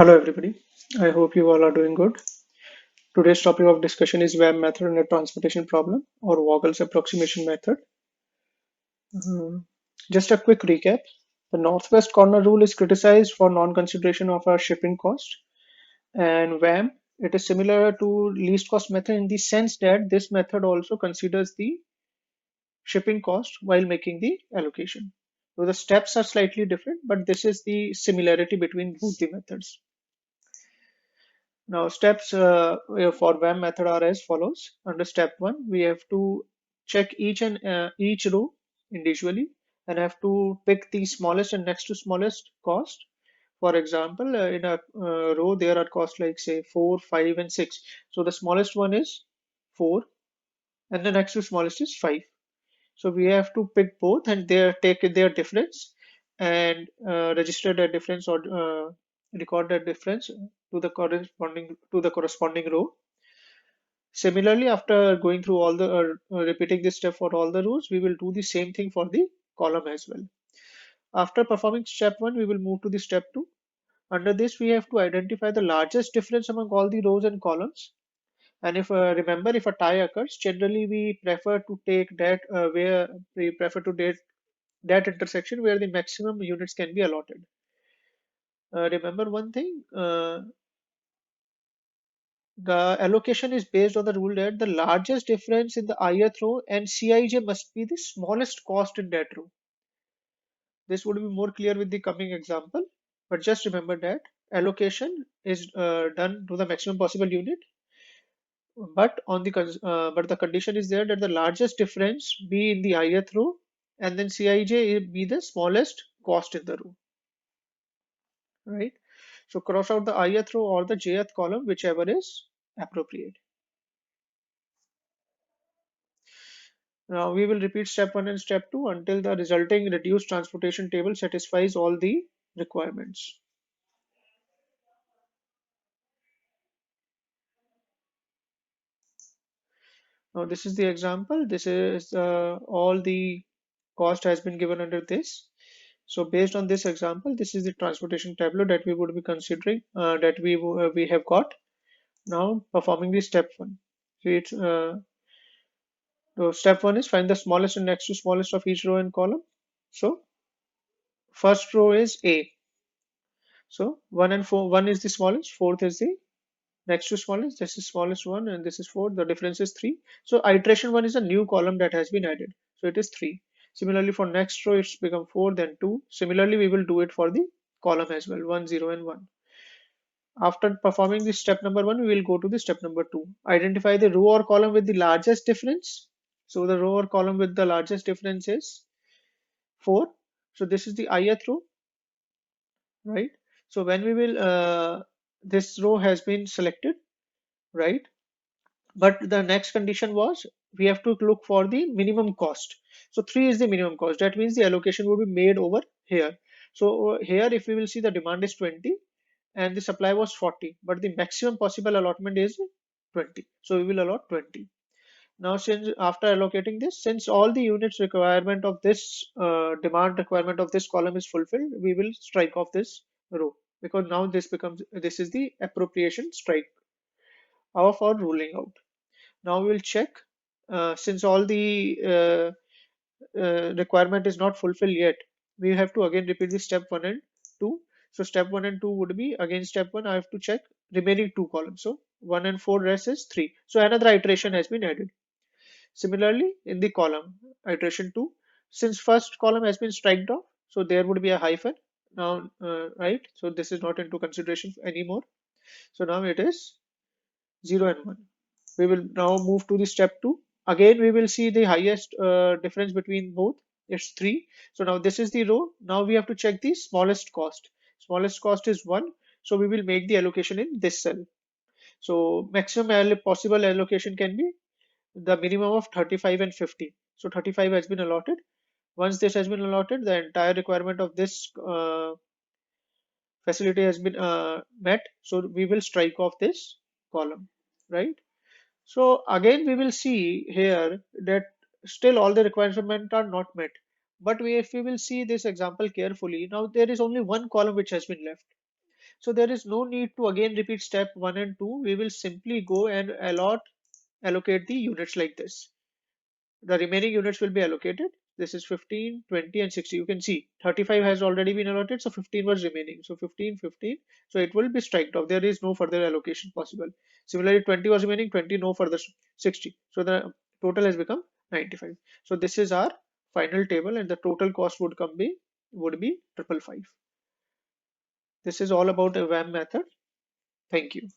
Hello everybody, I hope you all are doing good. Today's topic of discussion is WAM method and a transportation problem or Vogel's approximation method. Um, just a quick recap. The northwest corner rule is criticized for non-consideration of our shipping cost, and WAM, it is similar to least cost method in the sense that this method also considers the shipping cost while making the allocation. So the steps are slightly different, but this is the similarity between both the methods. Now, steps for WAM method are as follows. Under step one, we have to check each row individually and have to pick the smallest and next to smallest cost. For example, in a row, there are costs like say 4, 5, and 6. So the smallest one is 4, and the next to smallest is 5. So we have to pick both and they take their difference and register that difference or record that difference to the corresponding row. Similarly, after going through all the repeating this step for all the rows, we will do the same thing for the column as well. After performing step one, we will move to the step two. Under this, we have to identify the largest difference among all the rows and columns. And if remember, if a tie occurs, generally we prefer to take that where we prefer to take that intersection where the maximum units can be allotted. Remember one thing, the allocation is based on the rule that the largest difference in the ith row and Cij must be the smallest cost in that row. This would be more clear with the coming example, but just remember that allocation is done to the maximum possible unit, but the condition is there that the largest difference be in the ith row and then Cij be the smallest cost in the row, right? So cross out the ith row or the jth column, whichever is appropriate. Now we will repeat step 1 and step 2 until the resulting reduced transportation table satisfies all the requirements. Now this is the example. This is all the cost has been given under this. So based on this example, this is the transportation tableau that we would be considering that we have got. Now performing the step 1. So step 1 is find the smallest and next to smallest of each row and column. So first row is A. So 1 and 4, 1 is the smallest, fourth is the next to smallest, this is smallest one, and this is 4. The difference is 3. So iteration 1 is a new column that has been added. So it is 3. Similarly, for next row, it's become 4, then 2. Similarly, we will do it for the column as well, 1, 0, and 1. After performing this step number 1, we will go to the step number 2. Identify the row or column with the largest difference. So the row or column with the largest difference is 4. So this is the ith row, right? So when we will, this row has been selected, right? But the next condition was we have to look for the minimum cost. So 3 is the minimum cost. That means the allocation will be made over here. So here, if we will see, the demand is 20 and the supply was 40, but the maximum possible allotment is 20. So we will allot 20. Now, since after allocating this, since all the units requirement of this demand requirement of this column is fulfilled, we will strike off this row because now this is the appropriation strike of our ruling out. Now we will check since all the requirement is not fulfilled yet. We have to again repeat the step 1 and 2. So step 1 and 2 would be again step 1. I have to check remaining two columns. So 1 and 4 rest is 3. So another iteration has been added. Similarly, in the column iteration 2, since first column has been striked off, so there would be a hyphen now, right? So this is not into consideration anymore. So now it is 0 and 1. We will now move to the step 2. Again, we will see the highest difference between both. It's 3. So now this is the row. Now we have to check the smallest cost. Smallest cost is 1. So we will make the allocation in this cell. So maximum possible allocation can be the minimum of 35 and 50. So 35 has been allotted. Once this has been allotted, the entire requirement of this facility has been met. So we will strike off this column, right? So again, we will see here that still all the requirements are not met. But if we will see this example carefully, now there is only one column which has been left. So there is no need to again repeat step 1 and 2. We will simply go and allocate the units like this. The remaining units will be allocated. This is 15, 20, and 60. You can see 35 has already been allotted, so 15 was remaining. So 15, 15. So it will be striked off. There is no further allocation possible. Similarly, 20 was remaining, 20, no further 60. So the total has become 95. So this is our final table, and the total cost would be 555. This is all about a WAM method. Thank you.